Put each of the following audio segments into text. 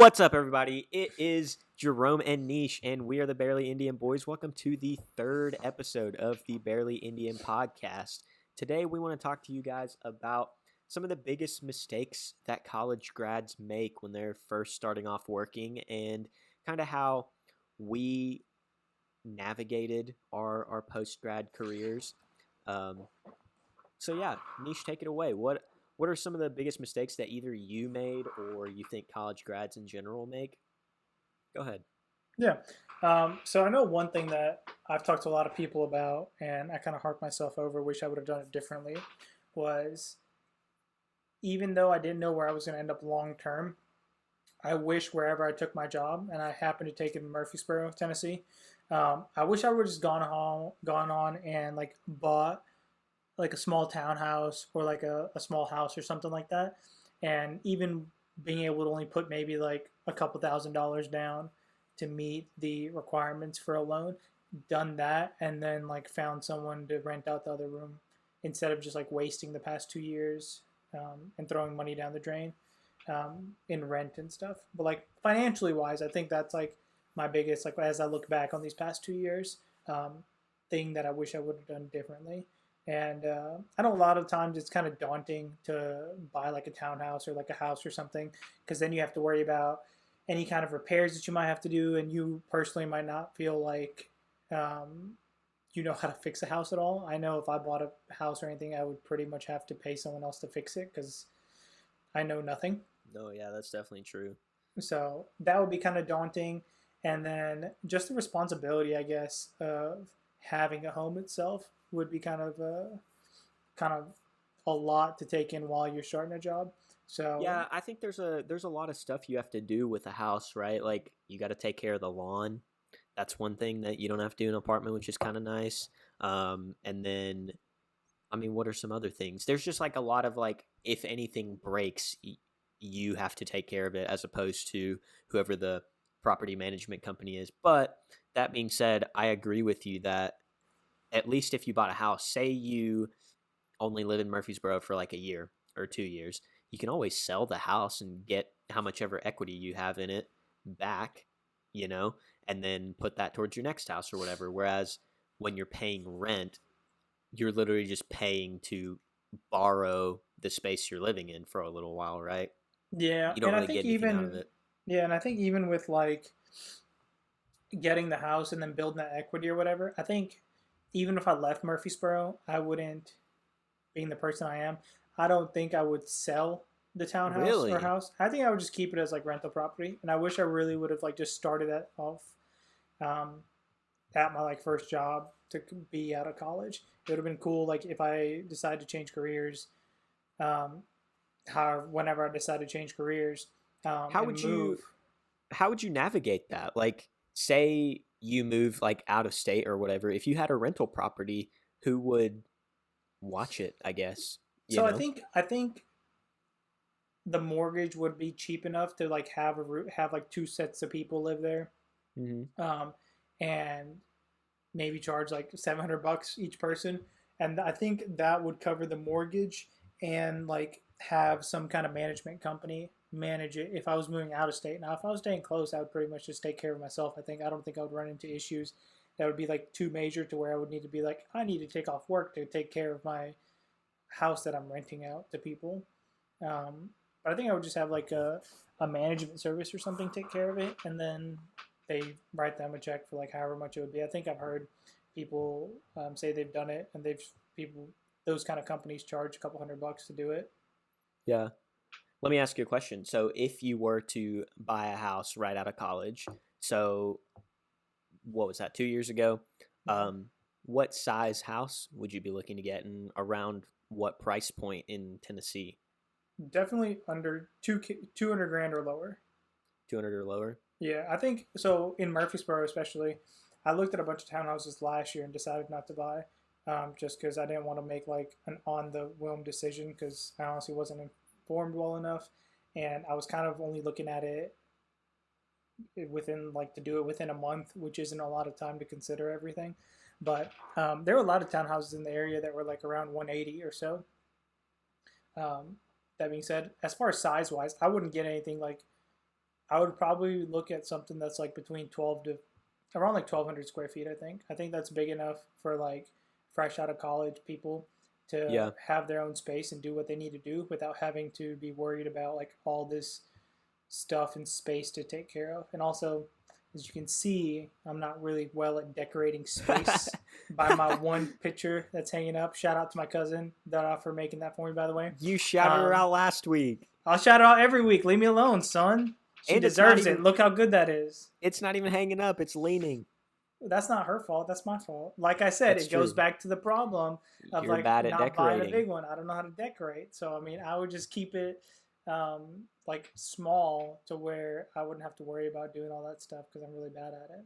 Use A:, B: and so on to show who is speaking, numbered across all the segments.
A: What's up, everybody? It is Jerome and Niche, and we are the Barely Indian Boys. Welcome to the third episode of the Barely Indian podcast. Today, we want to talk to you guys about some of the biggest mistakes that college grads make when they're first starting off working and kind of how we navigated our post-grad careers. So yeah, Niche, take it away. What are some of the biggest mistakes that either you made or you think college grads in general make? Go ahead.
B: Yeah. So I know one thing that I've talked to a lot of people about, and I kind of harped myself over, wish I would have done it differently, was even though I didn't know where I was going to end up long term, I wish wherever I took my job, and I happened to take it in Murfreesboro, Tennessee, I wish I would have just gone on and like bought like a small townhouse or like a small house or something like that, and even being able to only put maybe like a couple $1,000s down to meet the requirements for a loan, done that, and then like found someone to rent out the other room instead of just like wasting the past 2 years and throwing money down the drain in rent and stuff. But like financially wise, I think that's like my biggest, like as I look back on these past 2 years, thing that I wish I would have done differently. And I know a lot of times it's kind of daunting to buy like a townhouse or like a house or something, because then you have to worry about any kind of repairs that you might have to do, and you personally might not feel like you know how to fix a house at all. I know if I bought a house or anything, I would pretty much have to pay someone else to fix it because I know nothing.
A: No, yeah, that's definitely true.
B: So that would be kind of daunting. And then just the responsibility, I guess, of having a home itself would be kind of a lot to take in while you're starting a job. So
A: Yeah, I think there's a lot of stuff you have to do with a house, right? Like you got to take care of the lawn. That's one thing that you don't have to do in an apartment, which is kind of nice. And then, I mean, what are some other things? There's just like a lot of like, if anything breaks, you have to take care of it as opposed to whoever the property management company is. But that being said, I agree with you that at least if you bought a house, say you only live in Murfreesboro for like a year or 2 years, you can always sell the house and get how much ever equity you have in it back, you know, and then put that towards your next house or whatever. Whereas when you're paying rent, you're literally just paying to borrow the space you're living in for a little while, right?
B: yeah,
A: You don't
B: and I
A: really
B: think
A: get anything out of
B: even
A: it.
B: yeah, and I think even with like getting the house and then building that equity or whatever, I think even if I left Murfreesboro, I wouldn't, being the person I am, I don't think I would sell the townhouse or
A: Really?
B: house. I think I would just keep it as like rental property. And I wish I really would have like just started that off um, at my like first job to be out of college. It would have been cool like if I decided to change careers, um, however, whenever I decide to change careers
A: How
B: and
A: would
B: move.
A: you how would you navigate that? Like, say you move like out of state or whatever. If you had a rental property, who would watch it? I guess you
B: So I
A: know.
B: think I think the mortgage would be cheap enough to like have like two sets of people live there,
A: Hmm.
B: um, and maybe charge like $700 each person, and I think that would cover the mortgage and like have some kind of management company manage it if I was moving out of state. Now, if I was staying close, I would pretty much just take care of myself. I don't think I would run into issues that would be like too major to where I would need to be like I need to take off work to take care of my house that I'm renting out to people. Um, but I think I would just have like a management service or something take care of it, and then they write them a check for like however much it would be. I think I've heard people say they've done it, and they've people those kind of companies charge a couple $100 to do it.
A: Yeah. Let me ask you a question. So, if you were to buy a house right out of college, so what was that? 2 years ago.
B: Yeah,
A: Um, what size house would you be looking to get, and around what price point in Tennessee?
B: definitely under 200 grand or lower.
A: 200 or lower?
B: Yeah, I think so. In Murfreesboro, especially, I looked at a bunch of townhouses last year and decided not to buy, just because I didn't want to make like an on the whim decision because I honestly wasn't informed well enough, and I was kind of only looking at it within like to do it within a month, which isn't a lot of time to consider everything. But there were a lot of townhouses in the area that were like around 180 or so. Um, that being said, as far as size wise, I wouldn't get anything like I would probably look at something that's like between 12 to around like 1,200 square feet. I think that's big enough for like fresh out of college people to
A: Yeah.
B: have their own space and do what they need to do without having to be worried about like all this stuff and space to take care of. And also, as you can see, I'm not really well at decorating space by my one picture that's hanging up. Shout out to my cousin for making that for me, by the way.
A: You shouted her
B: Um,
A: out last week.
B: I'll shout her out every week. Leave me alone, son. She
A: And it's not
B: deserves it.
A: even
B: Look how good that is.
A: hanging up, it's leaning.
B: That's not her fault. That's my fault. Like I said,
A: That's
B: it goes
A: true.
B: back to the problem of
A: You're
B: like
A: bad at
B: not buying a
A: decorating.
B: big one. I don't know how to decorate, so I mean, I would just keep it like small to where I wouldn't have to worry about doing all that stuff because I'm really bad at it.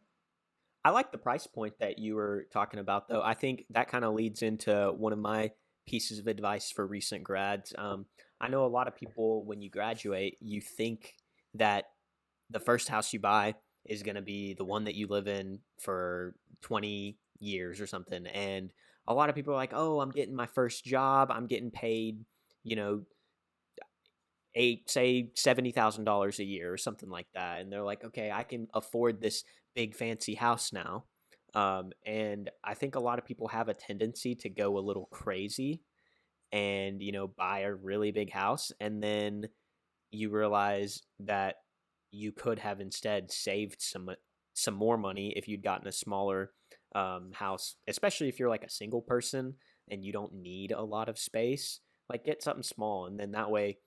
A: I like the price point that you were talking about, though. I think that kind of leads into one of my pieces of advice for recent grads. I know a lot of people, when you graduate, you think that the first house you buy is going to be the one that you live in for 20 years or something. And a lot of people are like, oh, I'm getting my first job. I'm getting paid, you know, say $70,000 a year or something like that, and they're like, okay, I can afford this big fancy house now. And I think a lot of people have a tendency to go a little crazy and buy a really big house, and then you realize that you could have instead saved some more money if you'd gotten a smaller house, especially if you're like a single person and you don't need a lot of space. Like, get something small, and then that way,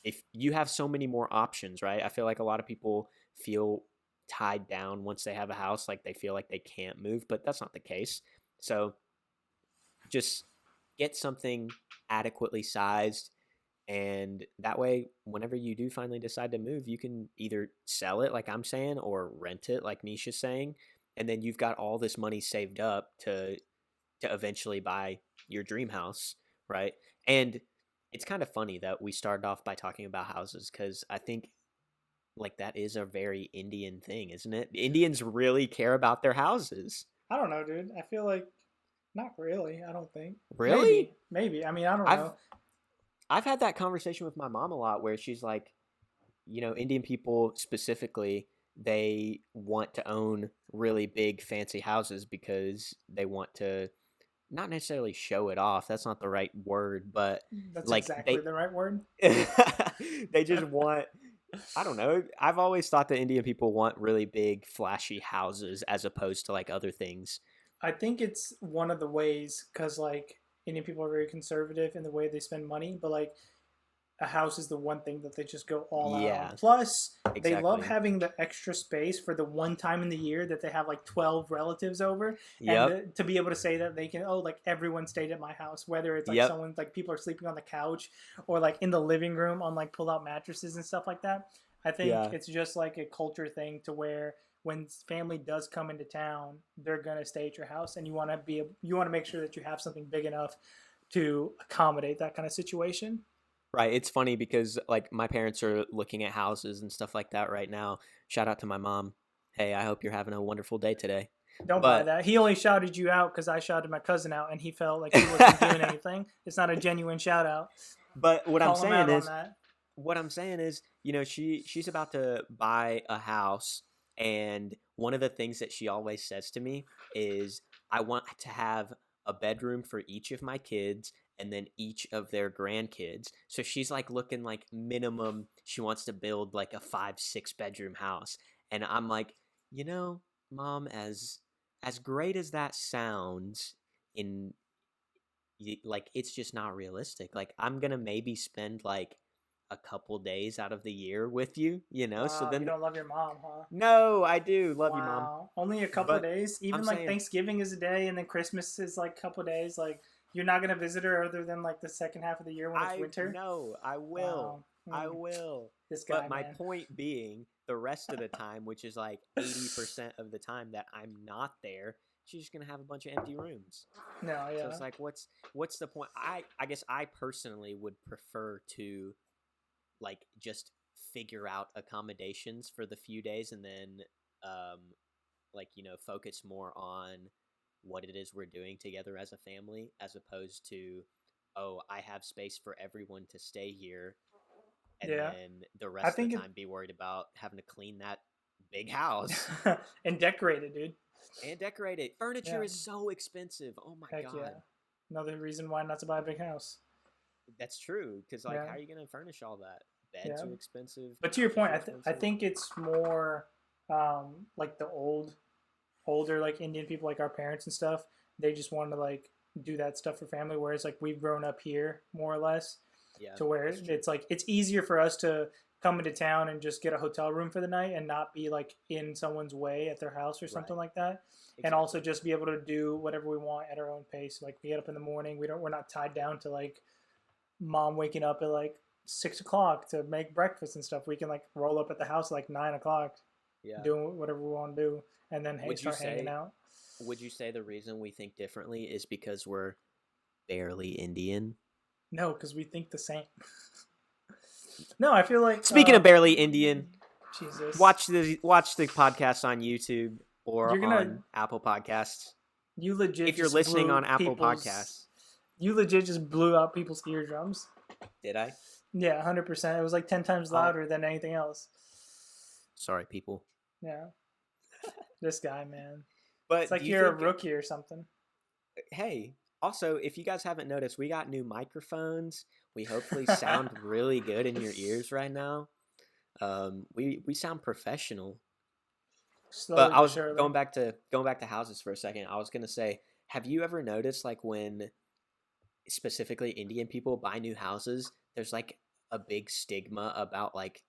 A: if you have so many more options, right? I feel like a lot of people feel tied down once they have a house, like they feel like they can't move, but that's not the case. So just get something adequately sized, and that way, whenever you do finally decide to move, you can either sell it, like I'm saying, or rent it, like Nisha's saying. And then you've got all this money saved up to eventually buy your dream house, right? And it's kind of funny that we started off by talking about houses, because I think like that is a very Indian thing, isn't it? Indians really care about their houses.
B: I don't know, dude. I feel like not really. I don't think.
A: Really?
B: Maybe. I mean, I don't
A: I've
B: know.
A: I've had that conversation with my mom a lot, where she's like, Indian people specifically, they want to own really big fancy houses because they want to not necessarily show it off. That's not the right word, but
B: That's
A: like
B: exactly the right word.
A: they just want, I don't know. I've always thought that Indian people want really big flashy houses as opposed to like other things.
B: I think it's one of the ways because like Indian people are very conservative in the way they spend money, but like a house is the one thing that they just go all out on.
A: Yeah,
B: Plus, they love
A: exactly.
B: having the extra space for the one time in the year that they have like 12 relatives over, and
A: Yep.
B: to be able to say that they can, oh, like everyone stayed at my house, whether it's like
A: Yep.
B: someone like people are sleeping on the couch or like in the living room on like pull out mattresses and stuff like that. I think
A: Yeah.
B: it's just like a culture thing to where when family does come into town, they're gonna stay at your house, and you want to make sure that you have something big enough to accommodate that kind of situation.
A: Right. It's funny because like my parents are looking at houses and stuff like that right now. Shout out to my mom. Hey, I hope you're having a wonderful day today.
B: Don't buy
A: But
B: that. He only shouted you out because I shouted my cousin out, and he felt like he wasn't doing anything. It's not a genuine shout out.
A: but what I'm
B: Call him
A: saying
B: out on
A: is
B: that.
A: she's about to buy a house, and one of the things that she always says to me is, I want to have a bedroom for each of my kids and then each of their grandkids. So she's like looking like minimum she wants to build like a 5-6 bedroom house. And I'm like, mom, as great as that sounds, in like, it's just not realistic. Like, I'm gonna maybe spend like a couple days out of the year with you. So
B: Wow, you
A: then,
B: don't love your mom, huh?
A: no, I do love you, mom,
B: Wow, only a couple of
A: but
B: days.
A: I'm
B: Even like
A: saying
B: Thanksgiving is a day, and then Christmas is like a couple of days. Like you're not gonna visit her other than like the second half of the year when it's
A: I
B: winter.
A: know I will.
B: Wow,
A: I will.
B: this guy,
A: But my
B: man.
A: point being, the rest of the time, which is like 80% of the time that I'm not there, she's just gonna have a bunch of empty rooms.
B: No,
A: So
B: yeah.
A: it's like, what's the point? I guess I personally would prefer to like just figure out accommodations for the few days, and then um like focus more on what it is we're doing together as a family, as opposed to, oh, I have space for everyone to stay here, and
B: Yeah.
A: then the
B: I
A: rest of
B: think
A: the
B: it
A: time be worried about having to clean that big house
B: and decorate it, dude.
A: and decorate it. Furniture
B: Yeah.
A: is so expensive. Oh my
B: Heck
A: god.
B: yeah. Another reason why not to buy a big house.
A: That's true, because like,
B: Yeah.
A: how are you gonna furnish all that? Beds
B: Yeah.
A: are expensive.
B: But to your
A: Couches
B: point,
A: are
B: I
A: expensive.
B: think it's more like the older like Indian people, like our parents and stuff. They just want to like do that stuff for family. Whereas like we've grown up here more or less,
A: Yeah,
B: to where
A: that's true.
B: it's like it's easier for us to come into town and just get a hotel room for the night and not be like in someone's way at their house or something
A: Right.
B: like that. And also
A: Exactly.
B: just be able to do whatever we want at our own pace. Like we get up in the morning, we're not tied down to like mom waking up at like 6 o'clock to make breakfast and stuff. We can like roll up at the house at like 9 o'clock,
A: Yeah.
B: doing whatever we want to do, and then hey,
A: Would you
B: start hanging
A: say
B: out.
A: would you say the reason we think differently is because we're barely Indian?
B: No, because we think the same. No, I feel like
A: Speaking of barely Indian,
B: Jesus,
A: watch the podcast on YouTube or
B: you're gonna
A: on Apple Podcasts.
B: you legit
A: If you're
B: just
A: listening
B: blew
A: on Apple
B: people's
A: Podcasts,
B: you legit just blew out people's eardrums.
A: did I?
B: Yeah, 100%. It was like 10 times
A: Oh,
B: louder than anything else.
A: sorry, people.
B: Yeah, this guy, man. It's
A: But do
B: like
A: you
B: you're a
A: think?
B: rookie or something.
A: Hey, also, if you guys haven't noticed, we got new microphones. We hopefully sound really good in your ears right now. We sound professional. But
B: Slowly
A: I
B: but
A: was
B: surely.
A: going back to houses for a second. I was gonna say, have you ever noticed like when specifically Indian people buy new houses, there's like a big stigma about like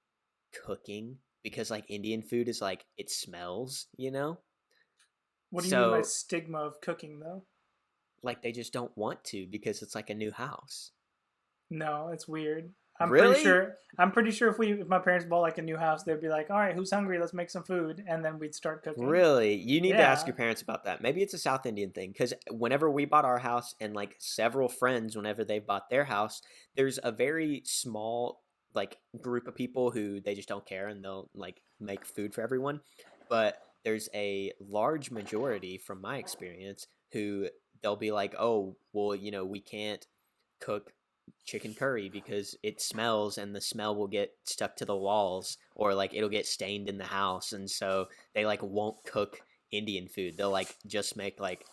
A: cooking because like Indian food is like it smells, you know?
B: What do you mean by
A: So
B: stigma of cooking, though?
A: like they just don't want to because it's like a new house.
B: No, it's weird. I'm pretty
A: Really?
B: sure. I'm pretty sure if my parents bought like a new house, they'd be like, "All right, who's hungry? Let's make some food," and then we'd start cooking.
A: Really? You need to ask
B: Yeah,
A: your parents about that. Maybe it's a South Indian thing because whenever we bought our house and like several friends, whenever they bought their house, there's a very small like group of people who they just don't care and they'll like make food for everyone. But there's a large majority from my experience who they'll be like, "Oh, well, we can't cook chicken curry because it smells and the smell will get stuck to the walls or like it'll get stained in the house." And so they like won't cook Indian food. They'll like just make like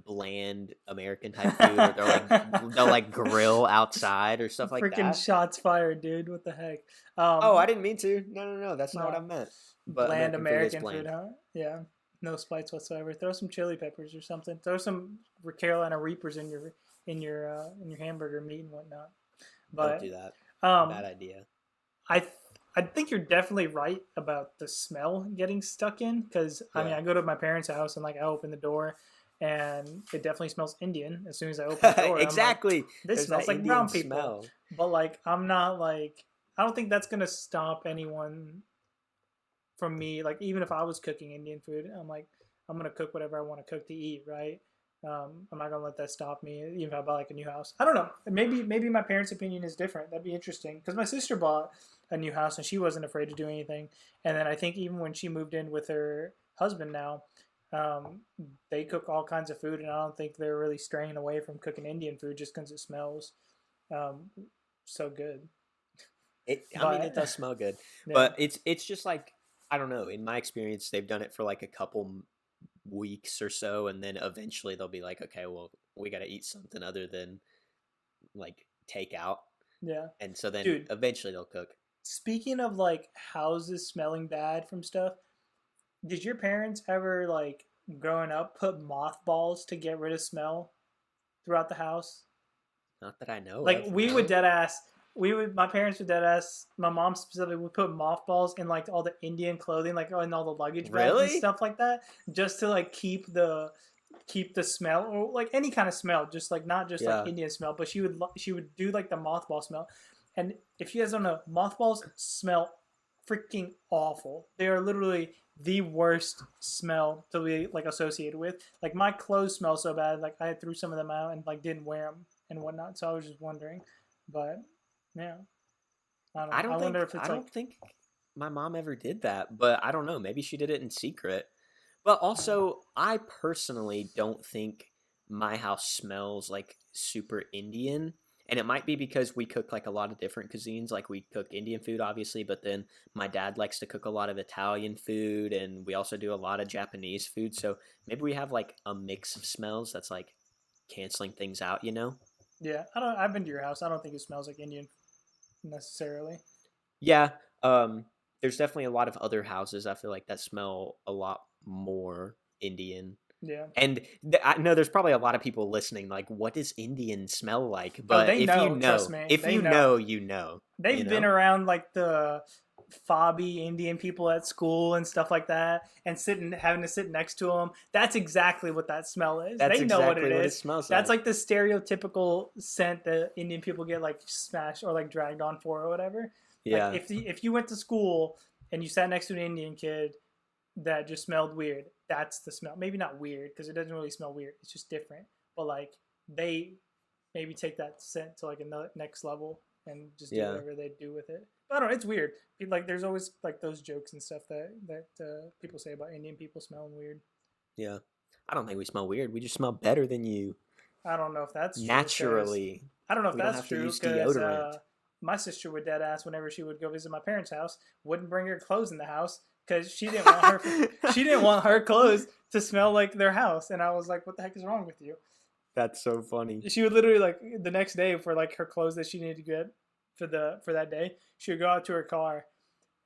A: bland American type food, or they'll like grill outside or stuff like
B: freaking
A: that.
B: shots fired, dude. What the heck?
A: Oh, I didn't mean to. No, no, no. That's not what I
B: No,
A: meant. But
B: bland
A: American food is
B: American food,
A: bland.
B: huh? Yeah, no spice whatsoever. Throw some chili peppers or something. Throw some Carolina Reapers in your hamburger meat and whatnot.
A: Don't
B: But
A: do that.
B: um,
A: Bad idea.
B: I th- I think you're definitely right about the smell getting stuck in, because I mean
A: Yeah.
B: I go to my parents' house and like I open the door and it definitely smells Indian as soon as I open the door. I'm like,
A: Exactly.
B: this
A: There's
B: smells
A: that
B: like
A: Indian
B: brown people.
A: smell.
B: But like I'm not like, I don't think that's gonna stop anyone from me. Like even if I was cooking Indian food, I'm like I'm gonna cook whatever I want to cook to eat, right? I'm not gonna let that stop me, even if I buy like a new house. I don't know. Maybe my parents' opinion is different. That'd be interesting because my sister bought a new house and she wasn't afraid to do anything. And then I think even when she moved in with her husband now, um, they cook all kinds of food, and I don't think they're really straying away from cooking Indian food just because it smells um, so good.
A: I mean,
B: But
A: it does smell good,
B: yeah,
A: but it's just like, I don't know. In my experience, they've done it for like a couple weeks or so, and then eventually they'll be like, okay, well, we got to eat something other than like takeout,
B: yeah,
A: and so then
B: dude.
A: eventually they'll cook.
B: Speaking of like houses smelling bad from stuff, did your parents ever like growing up put mothballs to get rid of smell throughout the house?
A: Not that I know
B: Like
A: of.
B: we would
A: No.
B: dead ass. My parents would dead ass. My mom specifically would put mothballs in like all the Indian clothing, like in all the luggage bags and
A: Really?
B: stuff like that, just to like keep the smell, or like any kind of smell, just like not just like
A: Yeah.
B: Indian smell, but she would do like the mothball smell. And if you guys don't know, mothballs smell freaking awful. They are literally the worst smell to be like associated with. Like my clothes smell so bad, like I threw some of them out and like didn't wear them and whatnot. So I was just wondering, but yeah, I don't know. I wonder if
A: I
B: it's
A: don't
B: like,
A: think my mom ever did that, but I don't know. Maybe she did it in secret. But also, I personally don't think my house smells like super Indian. And it might be because we cook like a lot of different cuisines. Like we cook Indian food, obviously, but then my dad likes to cook a lot of Italian food, and we also do a lot of Japanese food. So maybe we have like a mix of smells that's like canceling things out, you know?
B: Yeah, I don't. I've been to your house. I don't think it smells like Indian necessarily.
A: Yeah. Um, there's definitely a lot of other houses I feel like that smell a lot more Indian.
B: Yeah.
A: And I know there's probably a lot of people listening, like, what does Indian smell like?
B: Oh,
A: But
B: they know. Trust me,
A: if
B: they
A: you
B: know.
A: know, you know, you
B: They've been
A: know.
B: around like the fobby Indian people at school and stuff like that, and sitting having to sit next to them. That's exactly what that smell is.
A: That's
B: They know what
A: exactly
B: it
A: what it
B: is.
A: smells
B: That's
A: like.
B: like the stereotypical scent that Indian people get like smashed or like dragged on for or whatever. Like
A: Yeah,
B: if you went to school and you sat next to an Indian kid that just smelled weird, that's the smell. Maybe not weird because it doesn't really smell weird. It's just different. But like they maybe take that scent to like a next level and just do
A: yeah,
B: whatever they do with it. But I don't know. It's weird. Like there's always like those jokes and stuff that people say about Indian people smelling weird.
A: yeah. I don't think we smell weird. We just smell better than you
B: I don't know if that's true because
A: naturally.
B: I don't know if
A: We don't
B: that's
A: have to
B: true
A: use
B: because
A: deodorant.
B: my sister would dead ass whenever she would go visit my parents' house wouldn't bring her clothes in the house because she didn't want her clothes to smell like their house, and I was like, what the heck is wrong with you?
A: That's so funny.
B: She would literally like the next day for like her clothes that she needed to get for that day, she would go out to her car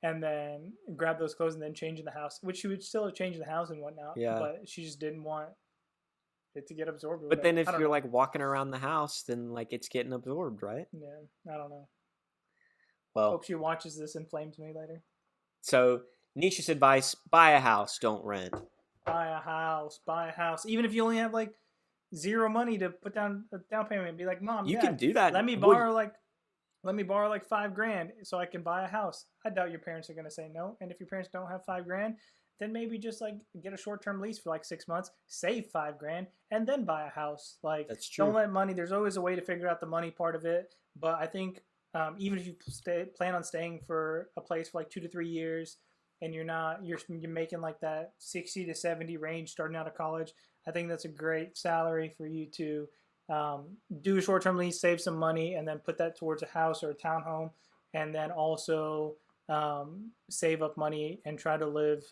B: and then grab those clothes and then change in the house, which she would still change in the house and whatnot,
A: Yeah.
B: but she just didn't want it to get absorbed or
A: But
B: whatever.
A: then if
B: I don't
A: you're
B: know.
A: like walking around the house, then like it's getting absorbed, right?
B: Yeah, I don't know.
A: Well,
B: Hope she watches this and flames me later.
A: so Nisha's advice: buy a house, don't rent.
B: Buy a house, buy a house. Even if you only have like zero money to put down a down payment, be like, Mom,
A: You can
B: Dad,
A: do that.
B: let me
A: Well,
B: borrow like let me borrow like $5,000 so I can buy a house. I doubt your parents are gonna say no. And if your parents don't have $5,000, then maybe just like get a short term lease for like 6 months, save $5,000, and then buy a house. Like
A: that's
B: don't
A: true.
B: let money. There's always a way to figure out the money part of it. But I think even if you plan on staying for a place for like 2 to 3 years, and you're making like that 60 to 70 range starting out of college, I think that's a great salary for you to do a short term lease, save some money, and then put that towards a house or a townhome, and then also save up money and try to live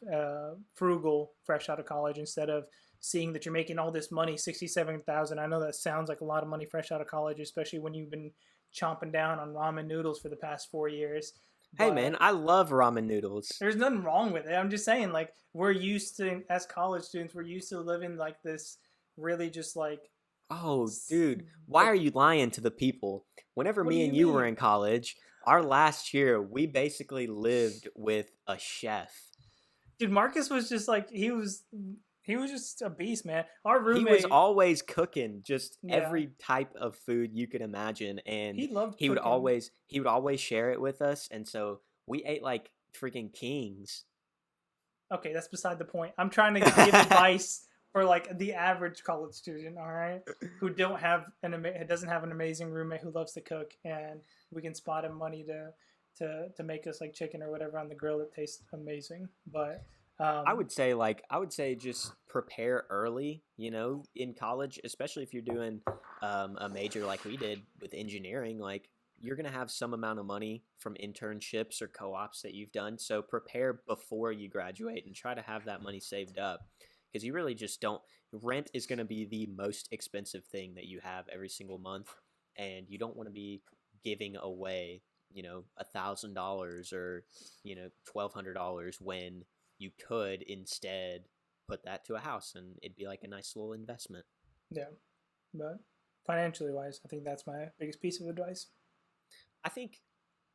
B: frugal fresh out of college instead of seeing that you're making all this money, 67,000. I know that sounds like a lot of money fresh out of college, especially when you've been chomping down on ramen noodles for the past 4 years.
A: Hey man,
B: But
A: I love ramen noodles.
B: there's nothing wrong with it. I'm just saying, like, we're used to, as college students, we're used to living like this really just like,
A: Oh, dude, why
B: like,
A: are you lying to the people? Whenever
B: what do
A: me
B: you
A: and you were
B: mean?
A: in college, our last year, we basically lived with a chef.
B: Dude, Marcus was just like, he was just a beast, man. Our
A: He was
B: roommate,
A: always cooking just
B: yeah,
A: every type of food you could imagine, and
B: he loved cooking.
A: he would always share it with us, and so we ate like freaking kings.
B: Okay, that's beside the point. I'm trying to give advice for like the average college student, all right, who doesn't have an amazing roommate who loves to cook, and we can spot him money to make us like chicken or whatever on the grill that tastes amazing. But
A: I would say just prepare early, you know, in college, especially if you're doing a major like we did with engineering. Like you're gonna have some amount of money from internships or co-ops that you've done, so prepare before you graduate and try to have that money saved up because you really just don't. Rent is gonna be the most expensive thing that you have every single month, and you don't want to be giving away, you know, $1,000 or $1,200 when you could instead put that to a house and it'd be like a nice little investment.
B: yeah, but financially wise, I think that's my biggest piece of advice.
A: I think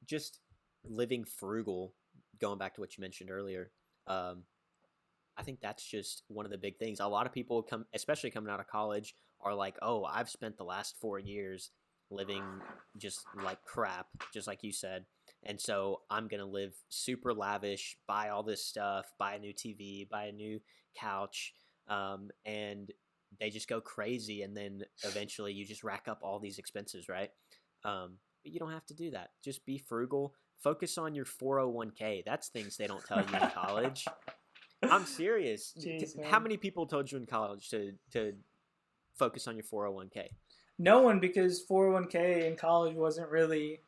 A: just living frugal, going back to what you mentioned earlier, um, I think that's just one of the big things. A lot of people come, especially coming out of college, are like, "Oh, I've spent the last 4 years living just like crap, just like you said, and so I'm gonna live super lavish, buy all this stuff, buy a new TV, buy a new couch," and they just go crazy, and then eventually you just rack up all these expenses, right? But you don't have to do that. Just be frugal. Focus on your 401k. That's things they don't tell you in college. I'm serious.
B: Jeez,
A: How
B: man.
A: many people told you in college to focus on your 401k?
B: No one, because 401k in college wasn't really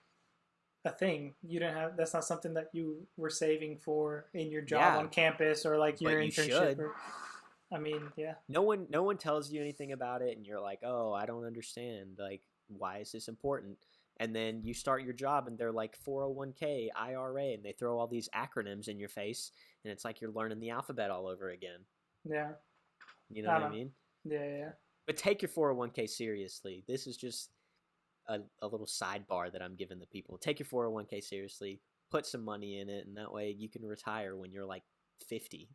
B: a thing. You didn't have, that's not something that you were saving for in your job
A: Yeah,
B: on campus or like your
A: but you
B: internship
A: should.
B: or I mean, yeah.
A: No one tells you anything about it, and you're like, oh, I don't understand. Like, why is this important? And then you start your job, and they're like 401k, IRA, and they throw all these acronyms in your face, and it's like you're learning the alphabet all over again.
B: Yeah.
A: You know
B: I
A: what
B: don't
A: I
B: know.
A: mean?
B: Yeah, yeah.
A: But take your 401k seriously. This is just a little sidebar that I'm giving the people. Take your 401k seriously, put some money in it, and that way you can retire when you're like 50.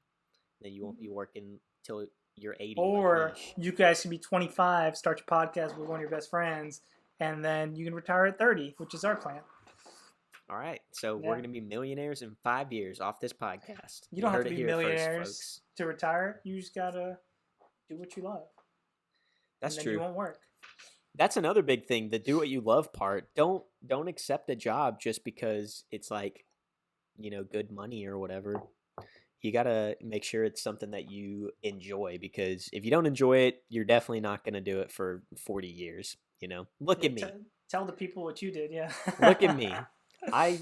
A: Then you won't be working till you're 80 like
B: Or
A: me.
B: you guys can be 25, start your podcast with one of your best friends, and then you can retire at 30, which is our plan.
A: All right, so we're
B: Yeah.
A: gonna be millionaires in 5 years off this podcast.
B: You
A: You
B: don't have
A: heard
B: to
A: it
B: be
A: here first,
B: millionaires
A: folks.
B: to retire. You just gotta do what you love, and
A: That's
B: then you
A: true.
B: won't work.
A: That's another big thing. The do what you love part. Don't accept a job just because it's like, good money or whatever. You gotta make sure it's something that you enjoy, because if you don't enjoy it, you're definitely not gonna do it for 40 years. Look
B: Yeah,
A: at me.
B: tell the people what you did. Yeah.
A: Look at me. I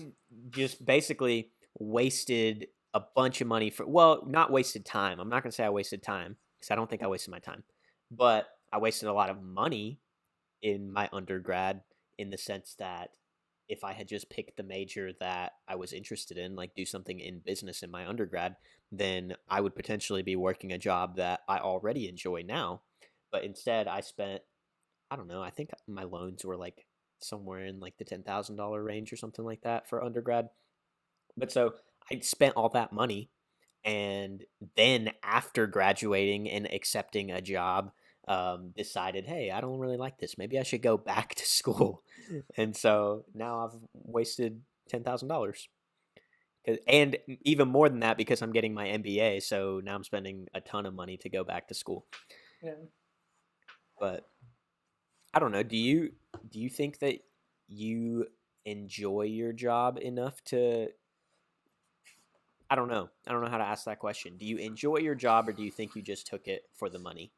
A: just basically wasted a bunch of money well, not wasted time. I'm not going to say I wasted time, because I don't think I wasted my time, but I wasted a lot of money in my undergrad, in the sense that if I had just picked the major that I was interested in, like do something in business in my undergrad, then I would potentially be working a job that I already enjoy now. But instead, I spent, I don't know, I think my loans were like somewhere in like the $10,000 range or something like that for undergrad. But so I spent all that money, and then after graduating and accepting a job, decided, hey, I don't really like this. Maybe I should go back to school. And so now I've wasted $10,000. And even more than that, because I'm getting my MBA. So now I'm spending a ton of money to go back to school.
B: Yeah.
A: But I don't know. Do you think that you enjoy your job enough to? I don't know. I don't know how to ask that question. Do you enjoy your job, or do you think you just took it for the money?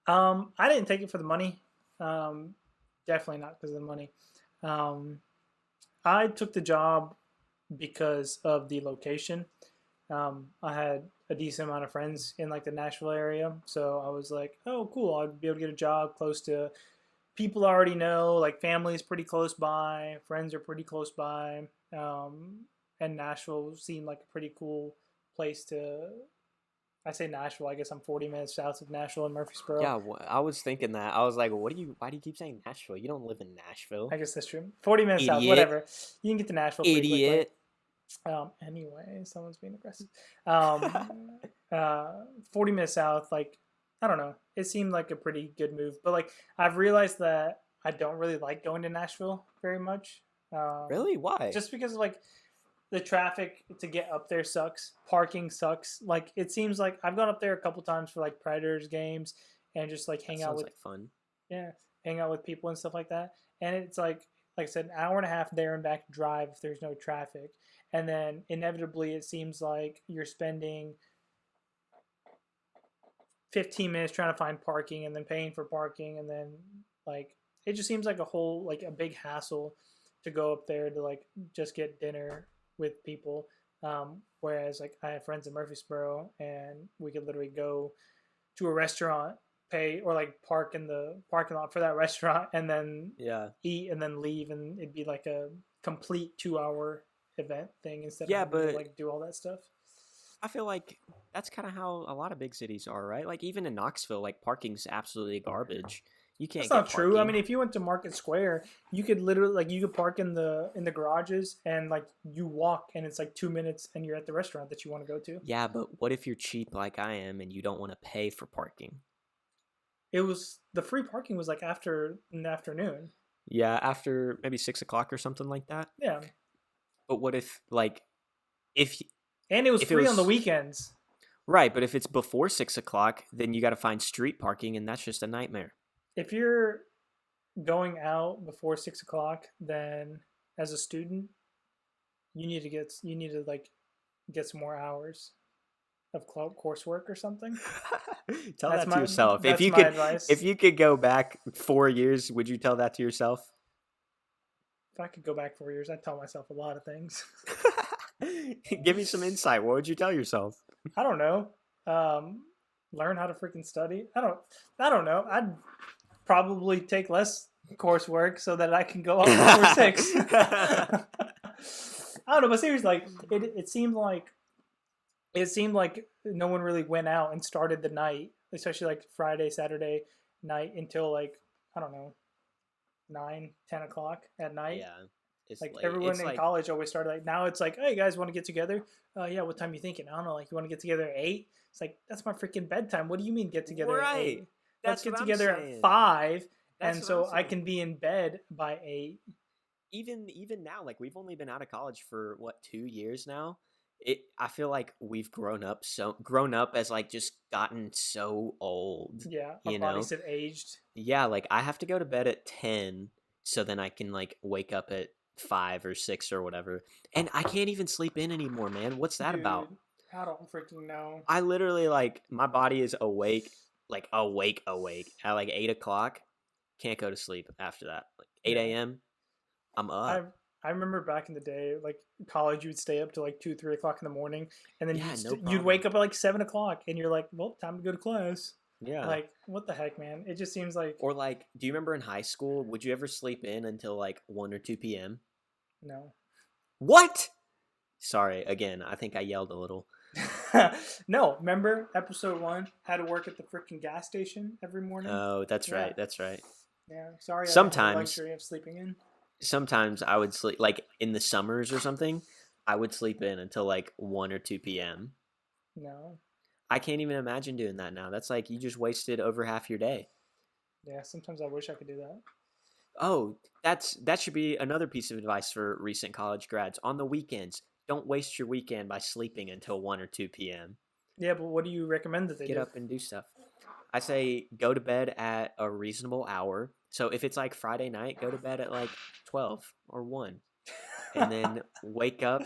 B: I didn't take it for the money. Um, Definitely not because of the money. Um, I took the job because of the location. I had a decent amount of friends in like the Nashville area, so I was like, "Oh, cool! I'll be able to get a job close to people I already know. Like family is pretty close by, friends are pretty close by, and Nashville seemed like a pretty cool place to. I say Nashville. I guess I'm 40 minutes south of Nashville and Murfreesboro.
A: Yeah, I was thinking that. I was like, why do you keep saying Nashville? You don't live in Nashville.
B: I guess that's true. 40 minutes south,
A: Idiot.
B: whatever. You can get to Nashville pretty quickly.
A: Idiot.
B: Anyway, someone's being aggressive. 40 minutes south, like, I don't know. It seemed like a pretty good move. But, like, I've realized that I don't really like going to Nashville very much.
A: Really? Why?
B: Just because, like, the traffic to get up there sucks. Parking sucks. Like, it seems like I've gone up there a couple times for, like, Predators games and just, like,
A: That
B: hang out
A: sounds
B: with,
A: like fun.
B: yeah, hang out with people and stuff like that. And it's like I said, an hour and a half there and back drive if there's no traffic. And then inevitably, it seems like you're spending 15 minutes trying to find parking and then paying for parking. And then, like, it just seems like a big hassle to go up there to, like, just get dinner with people. Whereas, like, I have friends in Murfreesboro and we could literally go to a restaurant, pay, or like park in the parking lot for that restaurant and then
A: Yeah.
B: eat and then leave, and it'd be like a complete 2 hour event thing instead of
A: Yeah,
B: having to
A: but
B: like do all that stuff.
A: I feel like that's kind of how a lot of big cities are, right? Like even in Knoxville, like parking's absolutely garbage. You
B: That's
A: can't
B: not
A: get
B: true. I
A: parking.
B: mean, if you went to Market Square, you could literally like you could park in the garages and like you walk and it's like 2 minutes and you're at the restaurant that you want to go to.
A: Yeah, but what if you're cheap like I am and you don't want to pay for parking?
B: It was the free parking was like after in the afternoon.
A: Yeah, after maybe 6 o'clock or something like that.
B: Yeah,
A: But what if like if
B: and it was
A: if it
B: free on the
A: was
B: weekends.
A: right, but if it's before 6 o'clock, then you got to find street parking, and that's just a nightmare.
B: If you're going out before 6 o'clock, then as a student, you need to like get some more hours of coursework or something.
A: Tell
B: That's
A: that to
B: my
A: yourself.
B: that's my advice.
A: If you could go back 4 years, would you tell that to yourself?
B: If I could go back 4 years, I'd tell myself a lot of things.
A: Give me some insight. What would you tell yourself?
B: I don't know. Um, Learn how to freaking study. I don't know. I'd probably take less coursework so that I can go up to 4.6. I don't know, but seriously, like it seemed like no one really went out and started the night, especially like Friday, Saturday night until like I don't know 9, 10 o'clock at night.
A: Yeah, it's
B: Like
A: late.
B: everyone
A: It's
B: in
A: like
B: college always started like now it's like, hey guys, want to get together? Yeah, what time you thinking? I don't know. Like you want to get together at 8? It's like that's my freaking bedtime. What do you mean get together at
A: right.
B: 8? Let's
A: That's
B: get
A: what I'm
B: together at
A: saying.
B: 5,
A: That's
B: and
A: what I'm
B: so I
A: saying.
B: can be in bed by 8.
A: Even now, like we've only been out of college for what 2 years now. I feel like we've grown up as like just gotten so old,
B: Yeah, our
A: you know?
B: bodies have aged.
A: Yeah, like I have to go to bed at 10 so then I can like wake up at 5 or 6 or whatever. And I can't even sleep in anymore, man. What's that about?
B: Dude, I don't freaking know.
A: I literally like my body is awake, like awake at like 8 o'clock. Can't go to sleep after that. Like 8
B: Yeah.
A: a.m. I'm
B: I
A: up.
B: I remember back in the day, like college, you'd stay up to like 2, 3 o'clock in the morning, and then
A: Yeah, no
B: you'd
A: problem.
B: wake up at like 7 o'clock, and you're like, well, time to go to class.
A: Yeah.
B: Like, what the heck, man? It just seems like
A: Or like, do you remember in high school, would you ever sleep in until like 1 or 2 p.m.?
B: no.
A: What? Sorry, again, I think I yelled a little.
B: No, remember episode 1? Had to work at the freaking gas station every morning.
A: Oh, that's
B: Yeah.
A: right. That's right.
B: Yeah, sorry, I don't have the
A: Sometimes,
B: luxury of sleeping in.
A: sometimes I would sleep like in the summers or something. I would sleep in until like 1 or 2 p.m.
B: No.
A: I can't even imagine doing that now. That's like you just wasted over half your day.
B: Yeah, sometimes I wish I could do that.
A: Oh, that should be another piece of advice for recent college grads. On the weekends, don't waste your weekend by sleeping until 1 or 2 p.m.
B: Yeah, but what do you recommend that they
A: Get
B: do?
A: up and do stuff. I say go to bed at a reasonable hour. So if it's like Friday night, go to bed at like 12 or 1. And then wake up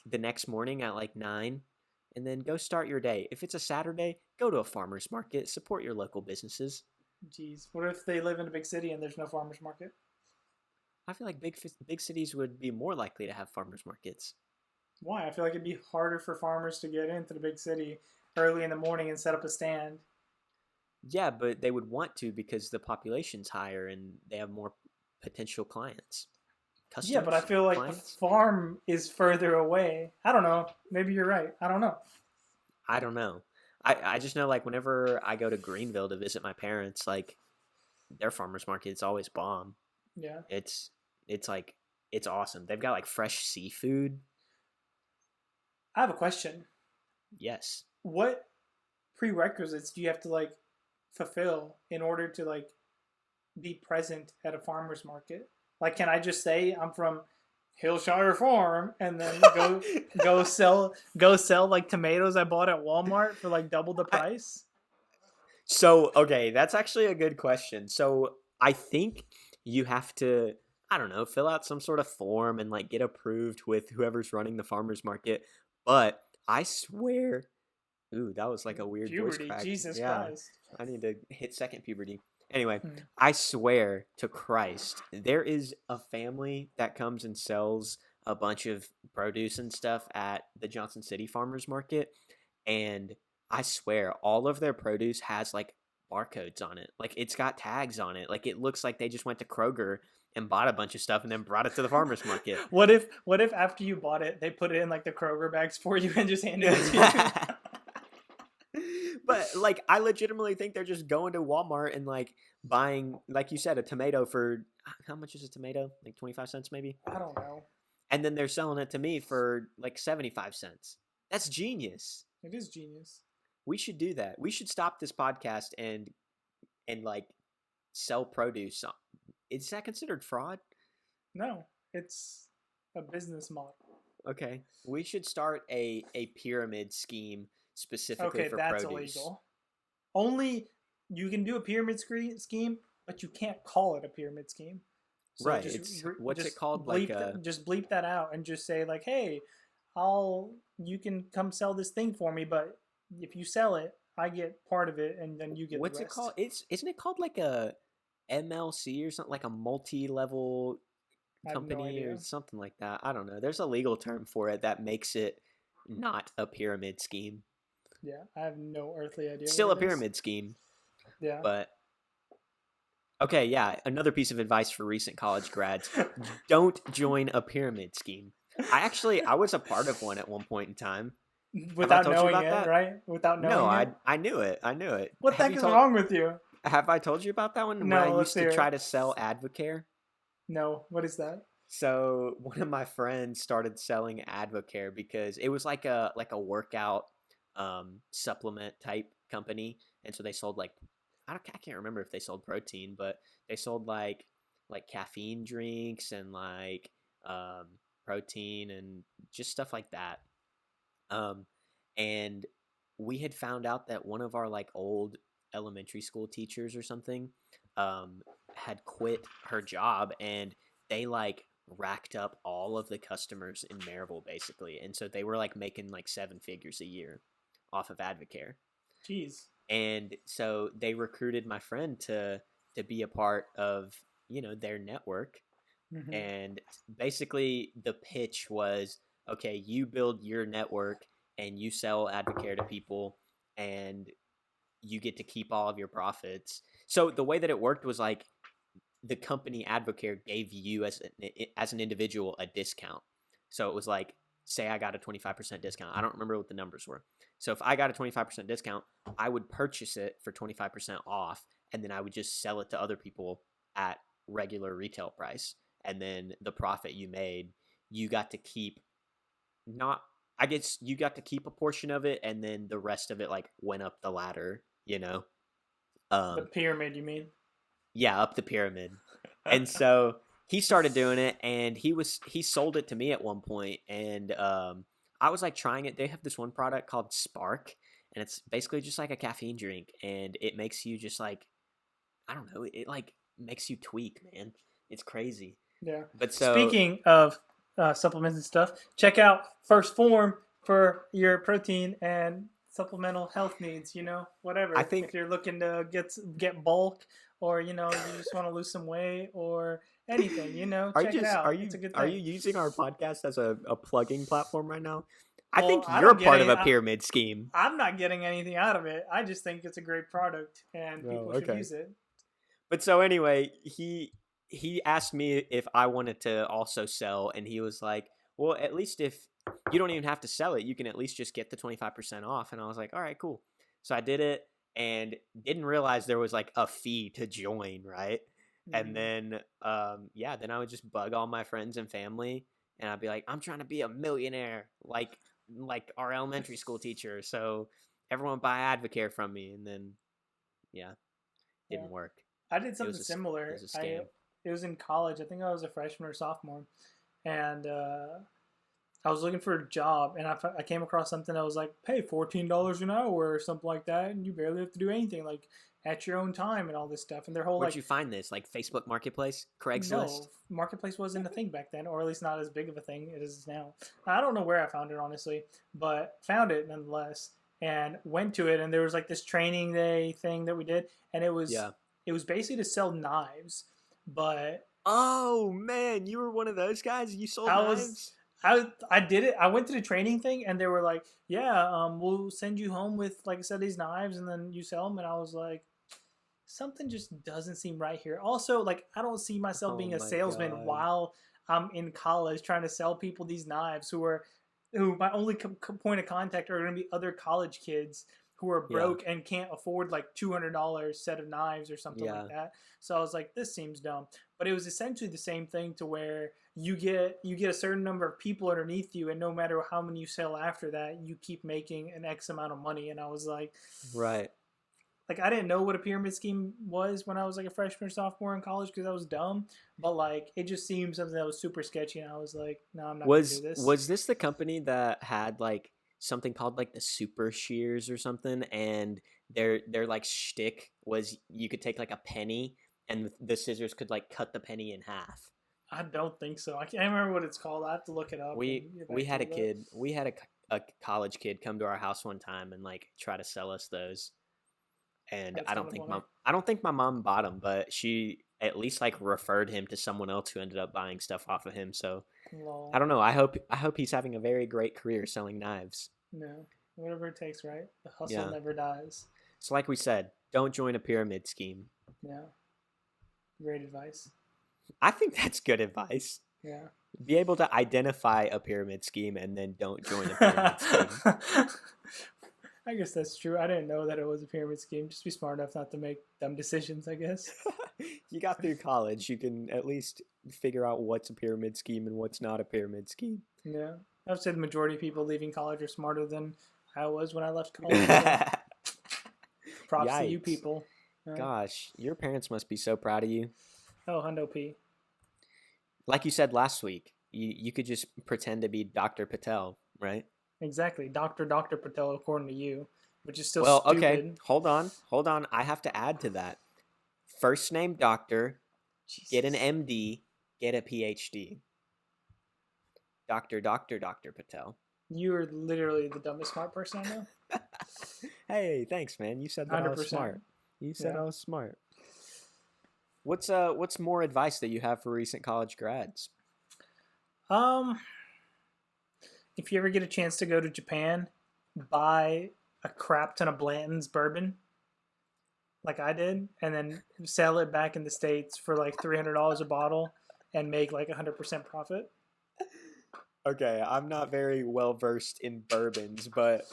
A: the next morning at like 9 and then go start your day. If it's a Saturday, go to a farmer's market, support your local businesses.
B: Jeez, what if they live in a big city and there's no farmers market?
A: I feel like big cities would be more likely to have farmers markets.
B: Why? I feel like it'd be harder for farmers to get into the big city early in the morning and set up a stand.
A: Yeah, but they would want to because the population's higher and they have more potential clients.
B: Yeah, but I
A: Customers?
B: feel like the
A: Clients?
B: farm is further away. I don't know. Maybe you're right. I don't know.
A: I don't know. I just know like whenever I go to Greenville to visit my parents, like their farmers market's always bomb.
B: Yeah.
A: It's like it's awesome. They've got like fresh seafood.
B: I have a question.
A: Yes.
B: What prerequisites do you have to like fulfill in order to like be present at a farmer's market? Like, can I just say I'm from Hillshire Farm and then go sell like tomatoes I bought at Walmart for like double the price?
A: So, okay, that's actually a good question. So, I think you have to, I don't know, fill out some sort of form and like get approved with whoever's running the farmers market. But I swear, ooh, that was like a weird voice
B: Puberty,
A: crack.
B: Jesus
A: Yeah,
B: Christ.
A: I need to hit second puberty. Anyway,
B: Hmm.
A: I swear to Christ, there is a family that comes and sells a bunch of produce and stuff at the Johnson City Farmers Market. And I swear, all of their produce has like barcodes on it. Like it's got tags on it. Like it looks like they just went to Kroger and bought a bunch of stuff and then brought it to the farmers market.
B: What if after you bought it, they put it in like the Kroger bags for you and just handed it to
A: But like I legitimately think they're just going to Walmart and like buying, like you said, a tomato for how much is a tomato? Like 25 cents maybe?
B: you? I don't know.
A: And then they're selling it to me for like 75 cents. That's genius.
B: It is genius.
A: We should do that. We should stop this podcast and like sell produce. Is that considered fraud?
B: No, it's a business model.
A: Okay. We should start a pyramid scheme specifically
B: Okay,
A: for
B: that's
A: produce.
B: illegal. Only you can do a pyramid scheme, but you can't call it a pyramid scheme. So
A: Right. It's what's it called?
B: Bleep
A: Like a
B: just bleep that out and just say like, "Hey, you can come sell this thing for me, but if you sell it, I get part of it, and then you get the
A: What's it
B: rest.
A: called? Isn't it called like a MLC or something, like a multi-level
B: I have no
A: company or
B: idea.
A: something like that? I don't know. There's a legal term for it that makes it not a pyramid scheme.
B: Yeah, I have no earthly idea what
A: Still a
B: it is.
A: pyramid scheme,
B: Yeah.
A: but okay, yeah. Another piece of advice for recent college grads: don't join a pyramid scheme. I was a part of one at one point in time. Have I
B: Without
A: told you
B: knowing
A: about
B: it,
A: that?
B: right? Without
A: No,
B: knowing it.
A: I knew it. I knew it.
B: What the heck is wrong with you?
A: Have I told you about that one when I
B: No, let's
A: used to
B: hear
A: try
B: it.
A: to sell Advocare?
B: No, what is that?
A: So one of my friends started selling Advocare because it was like a workout supplement type company, and so they sold like I can't remember if they sold protein, but they sold like caffeine drinks and like um, protein and just stuff like that. Um, and we had found out that one of our like old elementary school teachers or something um, had quit her job, and they like racked up all of the customers in Maryville basically, and so they were like making like seven figures a year off of Advocare.
B: Jeez.
A: And so they recruited my friend to be a part of their network,
B: Hmm.
A: and basically the pitch was, okay, you build your network and you sell Advocare to people, and you get to keep all of your profits. So the way that it worked was like the company Advocare gave you as an individual a discount. So it was like, say I got a 25% discount. I don't remember what the numbers were. So if I got a 25% discount, I would purchase it for 25% off, and then I would just sell it to other people at regular retail price. And then the profit you made, you got to keep, not I guess you got to keep a portion of it, and then the rest of it like went up the ladder.
B: The
A: Um
B: pyramid, you mean?
A: yeah, up the pyramid. And so he started doing it, and he sold it to me at one point, and I was like trying it. They have this one product called Spark, and it's basically just like a caffeine drink, and it makes you just like, I don't know, it like makes you tweak, man. It's crazy.
B: Yeah.
A: But so
B: Speaking of supplements and stuff, check out First Form for your protein and supplemental health needs.
A: I
B: Whatever. If
A: think,
B: you're looking to get bulk, or you just want to lose some weight, or anything, check it out. It's a good
A: are you
B: thing.
A: using our podcast as a plugging platform right now? I
B: Well,
A: think
B: I
A: you're
B: don't get
A: part of
B: any.
A: a pyramid scheme.
B: I'm not getting anything out of it. I just think it's a great product and
A: Oh,
B: people should
A: okay.
B: use it.
A: But so anyway, he asked me if I wanted to also sell, and he was like, "Well, at least if you don't even have to sell it, you can at least just get the 25% off." And I was like, "All right, cool." So I did it, and didn't realize there was like a fee to join, right? And
B: Mm,
A: then yeah, then I would just bug all my friends and family, and I'd be like, "I'm trying to be a millionaire like our elementary school teacher, so everyone buy Advocare from me." And then yeah,
B: yeah.
A: didn't work.
B: I did
A: It
B: something
A: was it
B: similar.
A: was a
B: I
A: scam.
B: It was in college. I think I was a freshman or sophomore, and I was looking for a job, and I came across something that was like, pay $14 an hour or something like that, and you barely have to do anything, like at your own time and all this stuff. And their whole
A: Where'd
B: like,
A: you find this? Like Facebook Marketplace, Craigslist?
B: no, marketplace wasn't a thing back then, or at least not as big of a thing it is now. I don't know where I found it honestly, but found it nonetheless, and went to it. And there was like this training day thing that we did, and
A: Yeah.
B: it was basically to sell knives, but
A: Oh man, you were one of those guys. You sold
B: I was
A: knives.
B: I did it. I went to the training thing, and they were like, "Yeah, we'll send you home with, like I said, these knives, and then you sell them." And I was like, something just doesn't seem right here. Also, like, I don't see myself
A: Oh
B: being a
A: my
B: salesman
A: god.
B: while I'm in college trying to sell people these knives who my only point of contact are going to be other college kids who are
A: Yeah.
B: broke and can't afford like $200 set of knives or something like
A: Yeah.
B: that. So I was like, this seems dumb. But it was essentially the same thing, to where you get a certain number of people underneath you, and no matter how many you sell after that, you keep making an X amount of money. And I was
A: Right.
B: like, I didn't know what a pyramid scheme was when I was like a freshman or sophomore in college, because I was dumb. But like, it just seemed something that was super sketchy, and I was like, no, I'm not gonna do this.
A: Was this the company that had like something called like the super shears or something, and their like shtick was you could take like a penny, and the scissors could like cut the penny in half.
B: I don't think so. I can't remember what it's called. I have to look it up and get
A: We
B: back to
A: had a
B: you. But
A: kid. a college kid come to our house one time and like try to sell us those. And
B: That's kind of funny.
A: I don't think my mom bought them, but she at least like referred him to someone else who ended up buying stuff off of him. So I
B: Lol.
A: don't know. I hope he's having a very great career selling knives.
B: No, whatever it takes, right? The hustle
A: Yeah.
B: never dies.
A: So like we said, don't join a pyramid scheme.
B: Yeah, great advice.
A: I think that's good advice.
B: Yeah.
A: Be able to identify a pyramid scheme and then don't join a pyramid scheme.
B: I guess that's true. I didn't know that it was a pyramid scheme. Just be smart enough not to make dumb decisions, I guess.
A: You got through college, you can at least figure out what's a pyramid scheme and what's not a pyramid scheme.
B: Yeah. I would say the majority of people leaving college are smarter than I was when I left college. So props to you
A: Yikes.
B: people. Yeah.
A: Gosh, your parents must be so proud of you.
B: Oh, Hundo P.
A: Like you said last week, you could just pretend to be Dr. Patel, right?
B: Exactly. Dr. Patel, according to you, which is still
A: Well,
B: stupid.
A: okay, hold on. I have to add to that. First name Doctor, get an
B: Jesus.
A: MD, get a PhD. Dr. Patel.
B: You are literally the dumbest smart person I know.
A: Hey, thanks, man. You said that I was
B: 100%.
A: smart. You said
B: Yeah.
A: I was smart. What's more advice that you have for recent college grads?
B: If you ever get a chance to go to Japan, buy a crap ton of Blanton's bourbon, like I did, and then sell it back in the States for like $300 a bottle and make like 100% profit.
A: Okay, I'm not very well versed in bourbons, but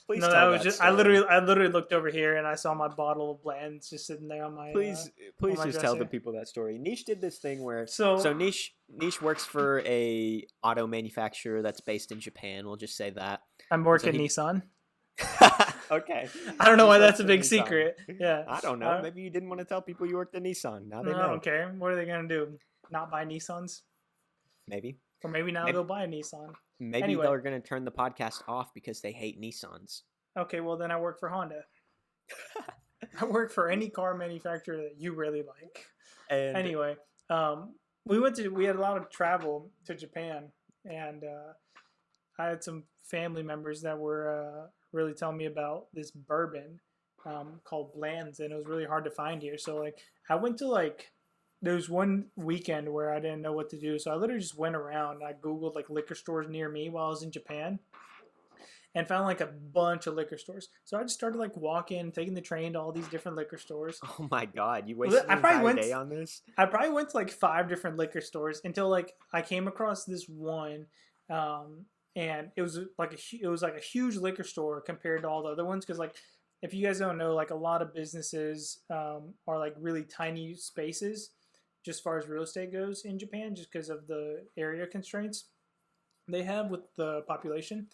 A: please
B: No, that
A: tell
B: was
A: that
B: just
A: story.
B: I literally looked over here and I saw my bottle of Blanton's just sitting there on my
A: Please
B: my
A: just tell the
B: dresser.
A: people that story. Niche did this thing where
B: So
A: Niche works for a auto manufacturer that's based in Japan. We'll just say that.
B: I'm working
A: he-
B: Nissan.
A: Okay.
B: I don't know
A: He
B: why
A: works
B: that's a
A: for
B: big
A: Nissan.
B: secret. Yeah.
A: I don't know. Maybe you didn't want to tell people you worked at Nissan. Now they
B: No, I
A: know.
B: don't care. What are they gonna do? Not buy Nissans?
A: Maybe.
B: Or maybe now
A: Maybe-
B: they'll buy a Nissan.
A: Maybe
B: Anyway.
A: they're going to turn the podcast off because they hate Nissans.
B: Okay, well then I work for Honda. I work for any car manufacturer that you really like.
A: And
B: Anyway, we had a lot of travel to Japan, and I had some family members that were really telling me about this bourbon called Bland's, and it was really hard to find here. So like I went to like there was one weekend where I didn't know what to do, so I literally just went around and I googled like liquor stores near me while I was in Japan. And found like a bunch of liquor stores. So I just started like walking, taking the train to all these different liquor stores.
A: oh my god, you wasted
B: I
A: an
B: probably
A: entire
B: went-
A: day on this?
B: I probably went to like 5 different liquor stores until like I came across this one, and it was like a huge liquor store compared to all the other ones. Because like if you guys don't know, like a lot of businesses are like really tiny spaces, just as far as real estate goes in Japan, just because of the area constraints they have with the population.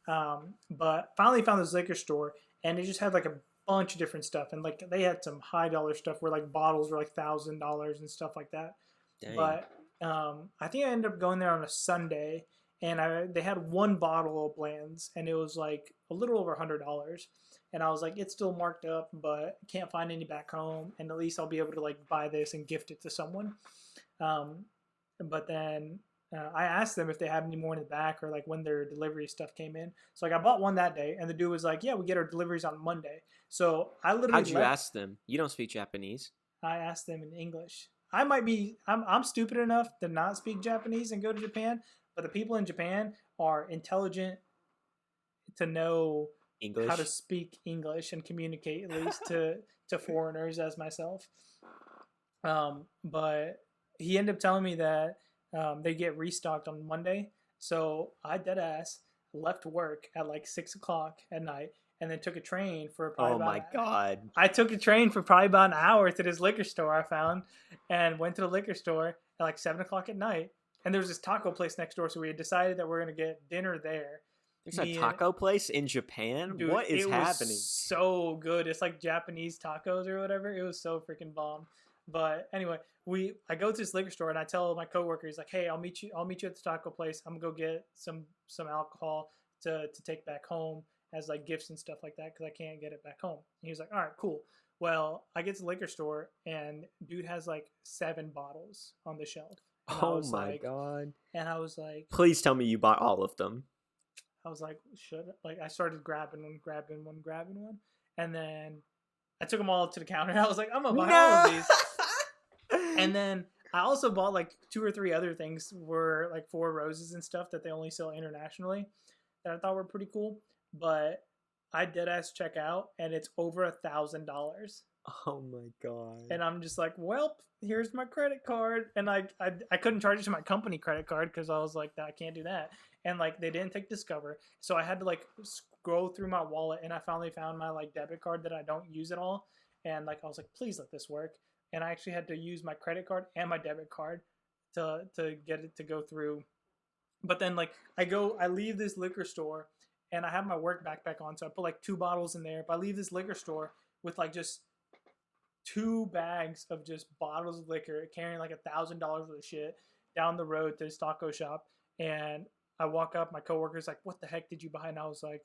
B: But finally found this liquor store, and it just had like a bunch of different stuff, and like they had some high dollar stuff where like bottles were like $1,000 and stuff like that.
A: Dang.
B: But I think I ended up going there on a Sunday, and they had one bottle of Bland's, and it was like a little over $100. And I was like, it's still marked up, but can't find any back home, and at least I'll be able to like buy this and gift it to someone. But then I asked them if they had any more in the back or like when their delivery stuff came in. So like I bought one that day, and the dude was like, "Yeah, we get our deliveries on Monday." So I literally
A: How'd you ask them? You don't speak Japanese.
B: I asked them in English. I'm stupid enough to not speak Japanese and go to Japan, but the people in Japan are intelligent to know
A: English?
B: how to speak English and communicate, at least to foreigners as myself. But he ended up telling me that they get restocked on Monday. So I dead ass left work at like 6 o'clock at night and then took a train for probably
A: Oh my god.
B: I took a train for probably about an hour to this liquor store I found, and went to the liquor store at like 7 o'clock at night. And there was this taco place next door, so we had decided that we're going to get dinner there.
A: There's a taco place in Japan?
B: Dude,
A: what is
B: it
A: happening?
B: Was so good. It's like Japanese tacos or whatever. It was so freaking bomb. But anyway, I go to this liquor store and I tell my coworkers like, "Hey, I'll meet you at the taco place. I'm gonna go get some alcohol to take back home as like gifts and stuff like that because I can't get it back home." And he was like, "All right, cool." Well, I get to the liquor store and dude has like 7 bottles on the shelf. And
A: Oh my god.
B: And I was like,
A: Please tell me you bought all of them.
B: I was like, I started grabbing one, and then I took them all to the counter. And I was like, I'm gonna buy all of these. And then I also bought like 2 or 3 other things, were like 4 roses and stuff that they only sell internationally, that I thought were pretty cool. But I dead ass check out, and it's over $1,000.
A: Oh my god.
B: And I'm just like, well, here's my credit card. And I couldn't charge it to my company credit card because I was like, I can't do that. And like they didn't take Discover, so I had to like scroll through my wallet, and I finally found my like debit card that I don't use at all. And like I was like, please let this work. And I actually had to use my credit card and my debit card to get it to go through. But then like I leave this liquor store, and I have my work backpack on, so I put like 2 bottles in there. But I leave this liquor store with like just 2 bags of just bottles of liquor, carrying like $1,000 worth of shit down the road to this taco shop. And I walk up, my coworker's like, "What the heck did you buy?" And I was like,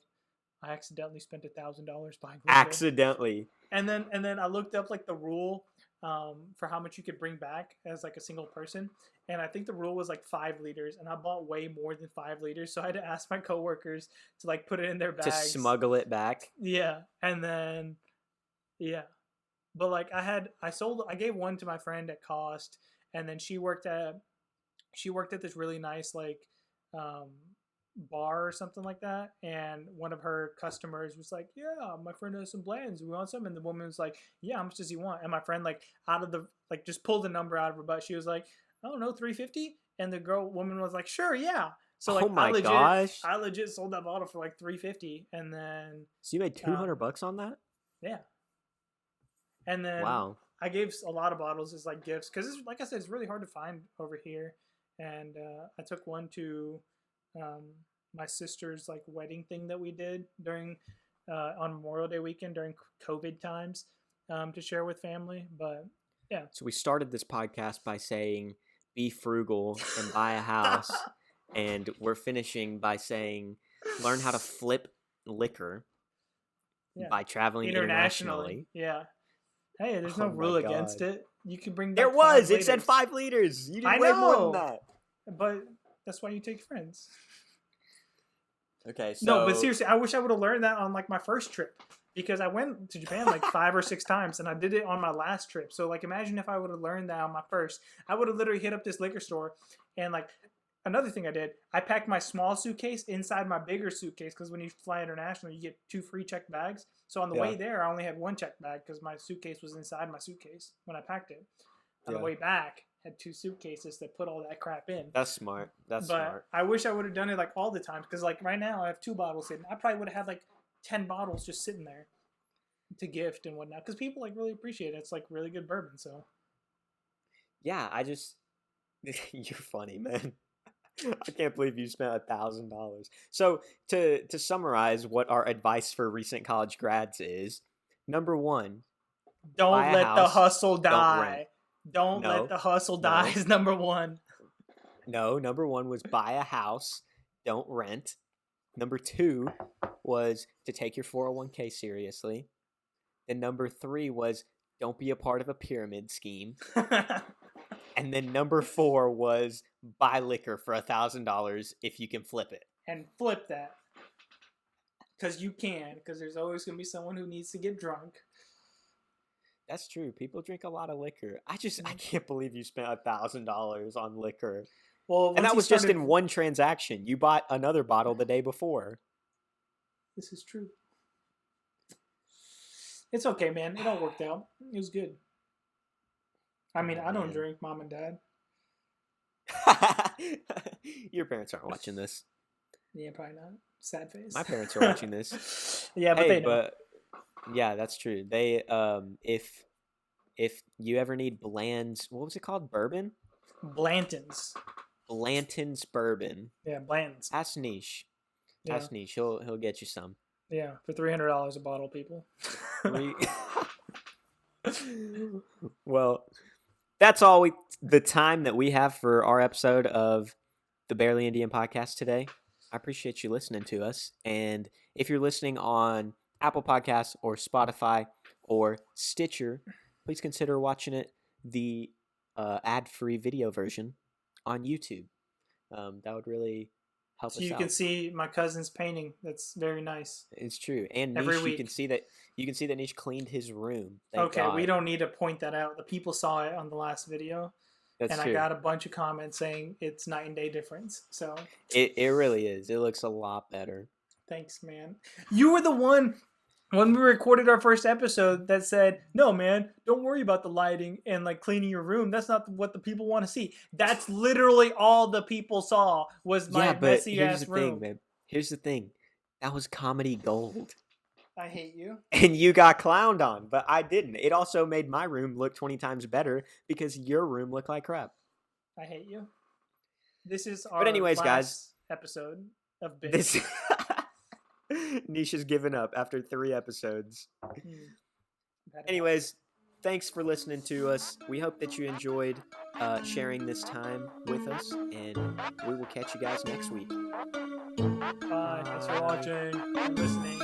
B: "I accidentally spent $1,000 buying liquor."
A: Accidentally.
B: And then I looked up like the rule for how much you could bring back as like a single person, and I think the rule was like 5 liters, and I bought way more than 5 liters, so I had to ask my coworkers to like put it in their bags
A: To smuggle it back.
B: Yeah, and then yeah. But like I gave one to my friend at cost, and then she worked at this really nice like bar or something like that, and one of her customers was like, "Yeah, my friend has some blends. We want some." And the woman was like, "Yeah, how much does he want?" And my friend like out of the like just pulled the number out of her butt. She was like, "I don't know, 350." And the woman was like, "Sure, yeah." So like
A: oh my gosh.
B: I legit sold that bottle for like 350, and then
A: So you made $200 on that?
B: yeah. And then
A: wow.
B: I gave a lot of bottles as like gifts because, like I said, it's really hard to find over here. And I took one to my sister's like wedding thing that we did during on Memorial Day weekend during COVID times to share with family. But yeah.
A: So we started this podcast by saying be frugal and buy a house, and we're finishing by saying learn how to flip liquor by traveling internationally.
B: Yeah. Hey, there's no rule against it. You can bring.
A: There was. It said 5 liters. You did way more than that.
B: But that's why you take friends.
A: Okay. So
B: no, but seriously, I wish I would have learned that on like my first trip, because I went to Japan like 5 or 6 times, and I did it on my last trip. So like, imagine if I would have learned that on my first. I would have literally hit up this liquor store, and like another thing I did, I packed my small suitcase inside my bigger suitcase, because when you fly international, you get 2 free checked bags. So on the way there, I only had 1 checked bag because my suitcase was inside my suitcase when I packed it. On the way back, had 2 suitcases that put all that crap in.
A: That's smart. That's smart.
B: I wish I would have done it like all the time, because like right now I have 2 bottles sitting. I probably would have had like 10 bottles just sitting there to gift and whatnot, because people like really appreciate it. It's like really good bourbon. So
A: yeah, you're funny, man. I can't believe you spent $1,000. So to summarize what our advice for recent college grads is, number 1,
B: don't let the hustle die. Don't let the hustle die is number 1.
A: No, number 1 was buy a house, don't rent. Number 2 was to take your 401k seriously. And number 3 was don't be a part of a pyramid scheme. And then number 4 was buy liquor for $1,000 if you can flip it. And
B: flip that. Because you can. Because there's always going to be someone who needs to get drunk.
A: That's true. People drink a lot of liquor. I can't believe you spent $1,000 on liquor. Well, and that was just in one transaction. You bought another bottle the day before.
B: This is true. It's okay, man. It all worked out. It was good. I mean, I don't drink, Mom and Dad.
A: Your parents aren't watching this.
B: Yeah, probably not. Sad face.
A: My parents are watching this.
B: Yeah, but they know.
A: But yeah, that's true. They if you ever need Bland's, what was it called? Bourbon?
B: Blanton's
A: bourbon.
B: Yeah, Blanton's.
A: Ask Niche. Yeah. Ask Niche. He'll get you some.
B: Yeah, for $300 a bottle, people.
A: Well, that's all the time that we have for our episode of the Barely Indian podcast today. I appreciate you listening to us. And if you're listening on Apple Podcasts or Spotify or Stitcher, please consider watching it the ad-free video version on YouTube. That would really help
B: So
A: us
B: you can
A: out.
B: see my cousin's painting. That's very nice.
A: It's true. And
B: Every
A: Nish,
B: week.
A: you can see that Nish cleaned his room. Thank
B: Okay, we
A: God.
B: don't need to point that out. The people saw it on the last video,
A: That's
B: and I
A: true.
B: got a bunch of comments saying it's night and day difference. So
A: It really is. It looks a lot better.
B: thanks, man. You were the one when we recorded our first episode that said, "No, man, don't worry about the lighting and like cleaning your room. That's not what the people want to see." That's literally all the people saw was
A: Yeah,
B: my
A: but
B: messy
A: here's the
B: ass
A: thing,
B: room.
A: man. Here's the thing. That was comedy gold.
B: I hate you.
A: And you got clowned on, but I didn't. It also made my room look 20 times better because your room looked like crap.
B: I hate you. This is
A: But
B: our
A: anyways, guys,
B: last episode of Big.
A: this Nisha's given up after 3 episodes. Anyways, thanks for listening to us. We hope that you enjoyed sharing this time with us, and we will catch you guys next week.
B: Bye. Thanks for watching and listening.